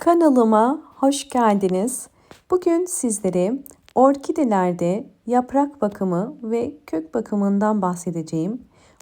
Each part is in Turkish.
Kanalıma hoş geldiniz. Bugün sizlere orkidelerde yaprak bakımı ve kök bakımından bahsedeceğim.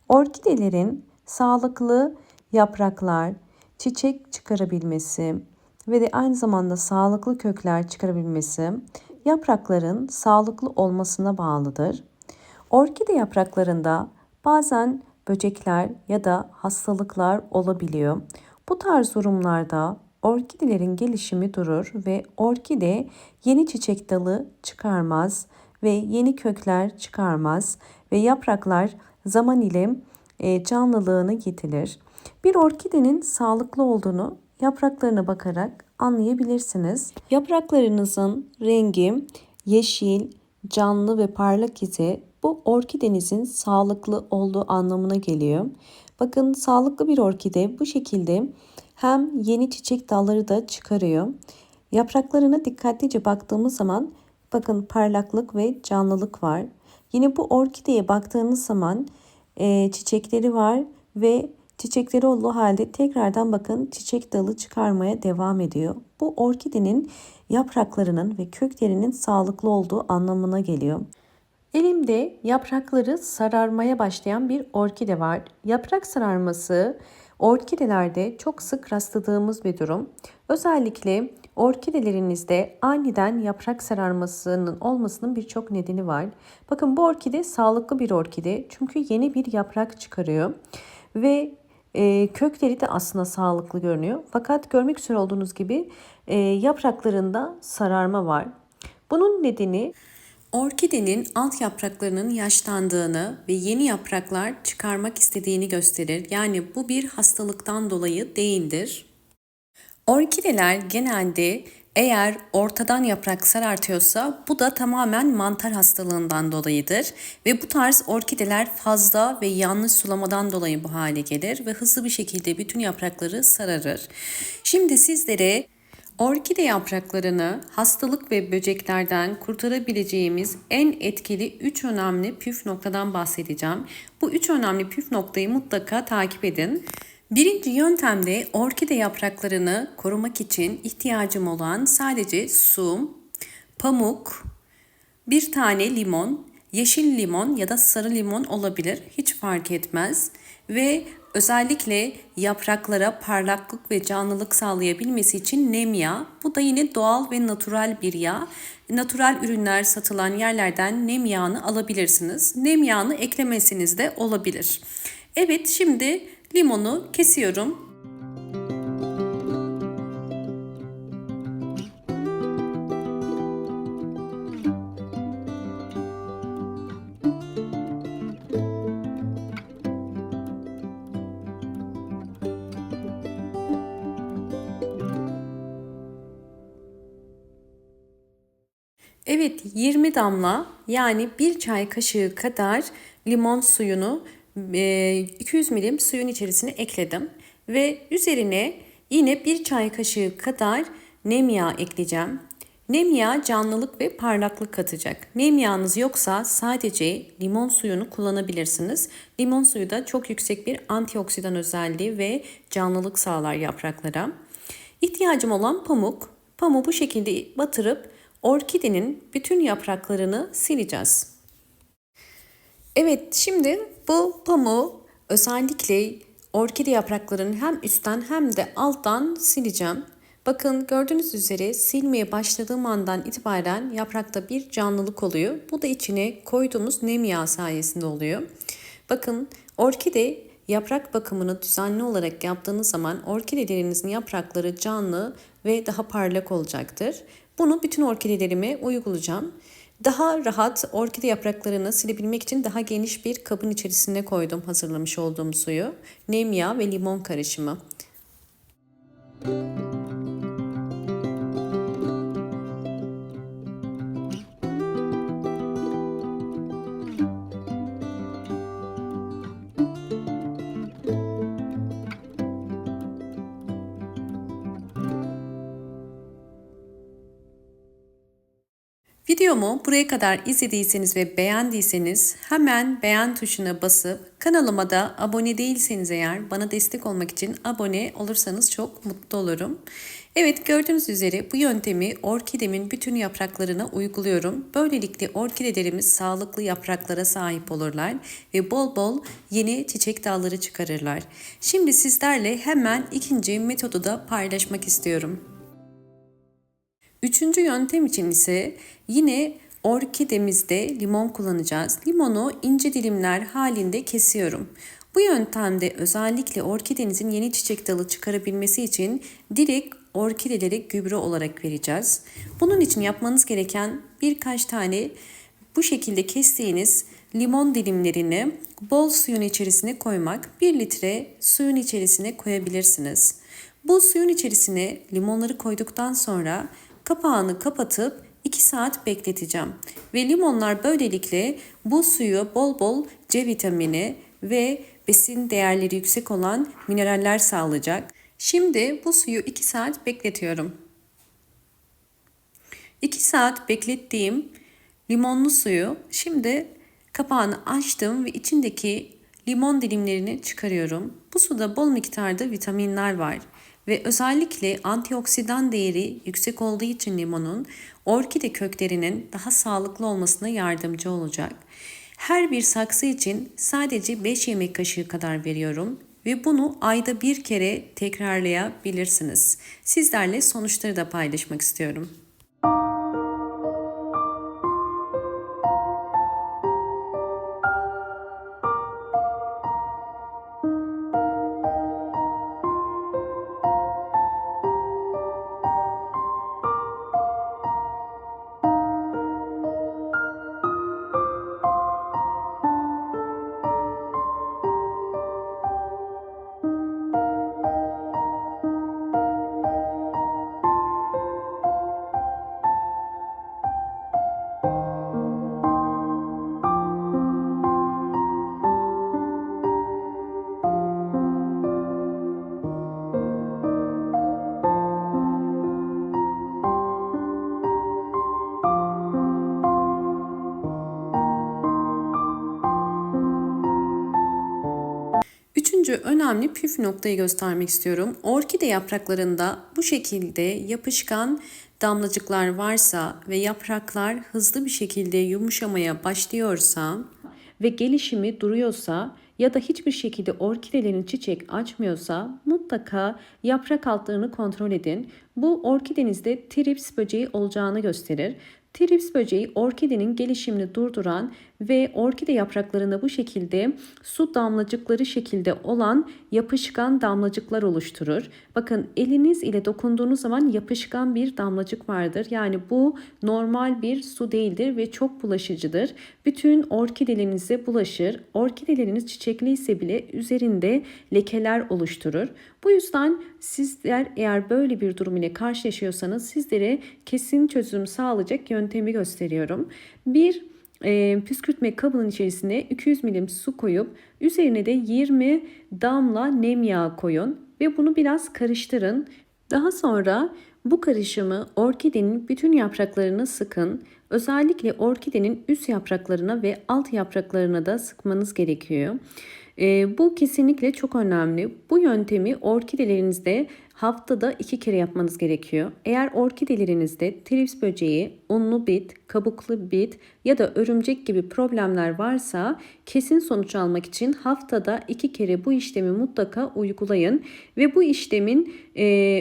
Orkidelerin sağlıklı yapraklar, çiçek çıkarabilmesi ve de aynı zamanda sağlıklı kökler çıkarabilmesi yaprakların sağlıklı olmasına bağlıdır. Orkide yapraklarında bazen böcekler ya da hastalıklar olabiliyor. Bu tarz durumlarda orkidelerin gelişimi durur ve orkide yeni çiçek dalı çıkarmaz ve yeni kökler çıkarmaz ve yapraklar zaman ile canlılığını yitirir. Bir orkidenin sağlıklı olduğunu yapraklarına bakarak anlayabilirsiniz. Yapraklarınızın rengi yeşil, canlı ve parlak ise bu orkidenizin sağlıklı olduğu anlamına geliyor. Bakın sağlıklı bir orkide bu şekilde hem yeni çiçek dalları da çıkarıyor. Yapraklarına dikkatlice baktığımız zaman bakın parlaklık ve canlılık var. Yine bu orkideye baktığınız zaman çiçekleri var ve çiçekleri olduğu halde tekrardan bakın çiçek dalı çıkarmaya devam ediyor. Bu orkidenin yapraklarının ve köklerinin sağlıklı olduğu anlamına geliyor. Elimde yaprakları sararmaya başlayan bir orkide var. Yaprak sararması orkidelerde çok sık rastladığımız bir durum. Özellikle orkidelerinizde aniden yaprak sararmasının olmasının birçok nedeni var. Bakın bu orkide sağlıklı bir orkide çünkü yeni bir yaprak çıkarıyor ve kökleri de aslında sağlıklı görünüyor. Fakat görmek üzere olduğunuz gibi yapraklarında sararma var. Bunun nedeni orkidenin alt yapraklarının yaşlandığını ve yeni yapraklar çıkarmak istediğini gösterir. Yani bu bir hastalıktan dolayı değildir. Orkideler genelde eğer ortadan yaprak sarartıyorsa bu da tamamen mantar hastalığından dolayıdır. Ve bu tarz orkideler fazla ve yanlış sulamadan dolayı bu hale gelir ve hızlı bir şekilde bütün yaprakları sararır. Şimdi sizlere orkide yapraklarını hastalık ve böceklerden kurtarabileceğimiz en etkili 3 önemli püf noktadan bahsedeceğim. Bu 3 önemli püf noktayı mutlaka takip edin. Birinci yöntemde orkide yapraklarını korumak için ihtiyacım olan sadece su, pamuk, bir tane limon, yeşil limon ya da sarı limon olabilir. Hiç fark etmez. Ve özellikle yapraklara parlaklık ve canlılık sağlayabilmesi için nem yağı. Bu da yine doğal ve natural bir yağ. Natural ürünler satılan yerlerden nem yağını alabilirsiniz. Nem yağını eklemesiniz de olabilir. Evet, şimdi limonu kesiyorum. Evet, 20 damla yani 1 çay kaşığı kadar limon suyunu 200 milim suyun içerisine ekledim. Ve üzerine yine 1 çay kaşığı kadar nem yağı ekleyeceğim. Nem yağı canlılık ve parlaklık katacak. Nem yağınız yoksa sadece limon suyunu kullanabilirsiniz. Limon suyu da çok yüksek bir antioksidan özelliği ve canlılık sağlar yapraklara. İhtiyacım olan pamuk. Pamuğu bu şekilde batırıp orkidenin bütün yapraklarını sileceğiz. Evet, şimdi bu pamuğu özellikle orkide yapraklarının hem üstten hem de alttan sileceğim. Bakın gördüğünüz üzere silmeye başladığım andan itibaren yaprakta bir canlılık oluyor. Bu da içine koyduğumuz nem yağı sayesinde oluyor. Bakın orkide yaprak bakımını düzenli olarak yaptığınız zaman orkidelerinizin yaprakları canlı ve daha parlak olacaktır. Bunu bütün orkidelerime uygulayacağım. Daha rahat orkide yapraklarını silebilmek için daha geniş bir kabın içerisine koydum hazırlamış olduğum suyu. Nem yağı ve limon karışımı. Videomu buraya kadar izlediyseniz ve beğendiyseniz hemen beğen tuşuna basıp kanalıma da abone değilseniz eğer bana destek olmak için abone olursanız çok mutlu olurum. Evet, gördüğünüz üzere bu yöntemi orkidemin bütün yapraklarına uyguluyorum. Böylelikle orkidelerimiz sağlıklı yapraklara sahip olurlar ve bol bol yeni çiçek dalları çıkarırlar. Şimdi sizlerle hemen ikinci metodu da paylaşmak istiyorum. Üçüncü yöntem için ise yine orkidemizde limon kullanacağız. Limonu ince dilimler halinde kesiyorum. Bu yöntemde özellikle orkidenizin yeni çiçek dalı çıkarabilmesi için direkt orkidelere gübre olarak vereceğiz. Bunun için yapmanız gereken birkaç tane bu şekilde kestiğiniz limon dilimlerini bol suyun içerisine koymak. 1 litre suyun içerisine koyabilirsiniz. Bu suyun içerisine limonları koyduktan sonra kapağını kapatıp 2 saat bekleteceğim. Ve limonlar böylelikle bu suyu bol bol C vitamini ve besin değerleri yüksek olan mineraller sağlayacak. Şimdi bu suyu 2 saat bekletiyorum. 2 saat beklettiğim limonlu suyu şimdi kapağını açtım ve içindeki limon dilimlerini çıkarıyorum. Bu suda bol miktarda vitaminler var ve özellikle antioksidan değeri yüksek olduğu için limonun orkide köklerinin daha sağlıklı olmasına yardımcı olacak. Her bir saksı için sadece 5 yemek kaşığı kadar veriyorum ve bunu ayda bir kere tekrarlayabilirsiniz. Sizlerle sonuçları da paylaşmak istiyorum. Üçüncü önemli püf noktayı göstermek istiyorum. Orkide yapraklarında bu şekilde yapışkan damlacıklar varsa ve yapraklar hızlı bir şekilde yumuşamaya başlıyorsa ve gelişimi duruyorsa ya da hiçbir şekilde orkidelerin çiçek açmıyorsa mutlaka yaprak altlarını kontrol edin. Bu orkidenizde trips böceği olacağını gösterir. Trips böceği orkidenin gelişimini durduran ve orkide yapraklarında bu şekilde su damlacıkları şekilde olan yapışkan damlacıklar oluşturur. Bakın, eliniz ile dokunduğunuz zaman yapışkan bir damlacık vardır. Yani bu normal bir su değildir ve çok bulaşıcıdır. Bütün orkidelerinize bulaşır. Orkideleriniz çiçekliyse bile üzerinde lekeler oluşturur. Bu yüzden sizler eğer böyle bir durum ile karşılaşıyorsanız sizlere kesin çözüm sağlayacak yöntemi gösteriyorum. Bir püskürtme kabının içerisine 200 ml su koyup üzerine de 20 damla nem yağı koyun ve bunu biraz karıştırın. Daha sonra bu karışımı orkidenin bütün yapraklarına sıkın. Özellikle orkidenin üst yapraklarına ve alt yapraklarına da sıkmanız gerekiyor. Bu kesinlikle çok önemli. Bu yöntemi orkidelerinizde haftada 2 kere yapmanız gerekiyor. Eğer orkidelerinizde trips böceği, unlu bit, kabuklu bit ya da örümcek gibi problemler varsa kesin sonuç almak için haftada 2 kere bu işlemi mutlaka uygulayın. Ve bu işlemin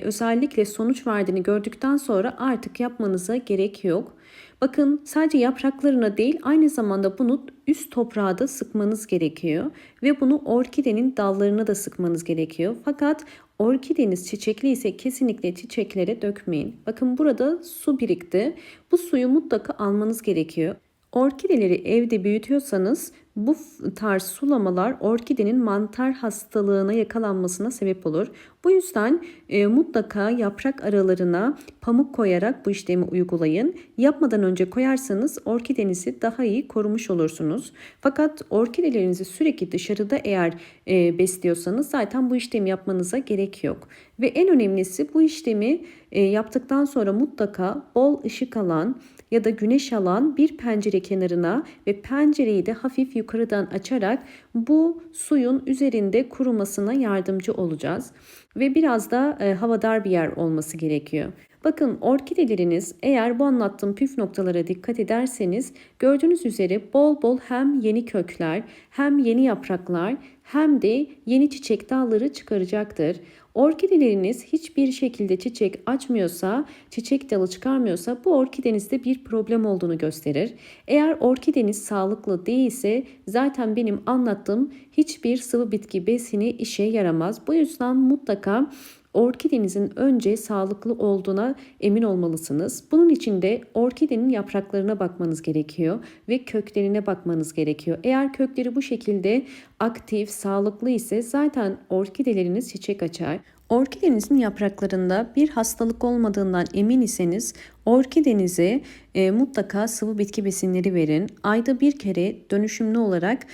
özellikle sonuç verdiğini gördükten sonra artık yapmanıza gerek yok. Bakın, sadece yapraklarına değil aynı zamanda bunu üst toprağa da sıkmanız gerekiyor. Ve bunu orkidenin dallarına da sıkmanız gerekiyor. Fakat orkideniz çiçekli ise kesinlikle çiçeklere dökmeyin. Bakın, burada su birikti. Bu suyu mutlaka almanız gerekiyor. Orkideleri evde büyütüyorsanız bu tarz sulamalar orkidenin mantar hastalığına yakalanmasına sebep olur. Bu yüzden mutlaka yaprak aralarına pamuk koyarak bu işlemi uygulayın. Yapmadan önce koyarsanız orkidenizi daha iyi korumuş olursunuz. Fakat orkidelerinizi sürekli dışarıda eğer besliyorsanız zaten bu işlemi yapmanıza gerek yok. Ve en önemlisi, bu işlemi yaptıktan sonra mutlaka bol ışık alan ya da güneş alan bir pencere kenarına ve pencereyi de hafif yukarıdan açarak bu suyun üzerinde kurumasına yardımcı olacağız. Ve biraz da havadar bir yer olması gerekiyor. Bakın, orkideleriniz eğer bu anlattığım püf noktalara dikkat ederseniz gördüğünüz üzere bol bol hem yeni kökler, hem yeni yapraklar, hem de yeni çiçek dalları çıkaracaktır. Orkideleriniz hiçbir şekilde çiçek açmıyorsa, çiçek dalı çıkarmıyorsa bu orkidenizde bir problem olduğunu gösterir. Eğer orkideniz sağlıklı değilse zaten benim anlattığım hiçbir sıvı bitki besini işe yaramaz. Bu yüzden mutlaka orkidenizin önce sağlıklı olduğuna emin olmalısınız. Bunun için de orkidenin yapraklarına bakmanız gerekiyor ve köklerine bakmanız gerekiyor. Eğer kökleri bu şekilde aktif, sağlıklı ise zaten orkideleriniz çiçek açar. Orkidenizin yapraklarında bir hastalık olmadığından emin iseniz orkidenize mutlaka sıvı bitki besinleri verin. Ayda bir kere dönüşümlü olarak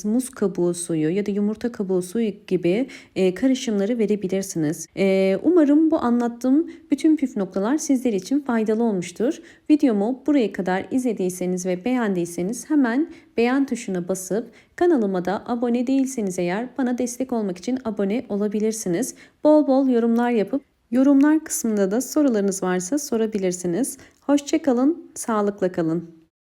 muz kabuğu suyu ya da yumurta kabuğu suyu gibi karışımları verebilirsiniz. Umarım bu anlattığım bütün püf noktalar sizler için faydalı olmuştur. Videomu buraya kadar izlediyseniz ve beğendiyseniz hemen beğen tuşuna basıp kanalıma da abone değilseniz eğer bana destek olmak için abone olabilirsiniz. Bol bol yorumlar yapıp yorumlar kısmında da sorularınız varsa sorabilirsiniz. Hoşça kalın, sağlıkla kalın.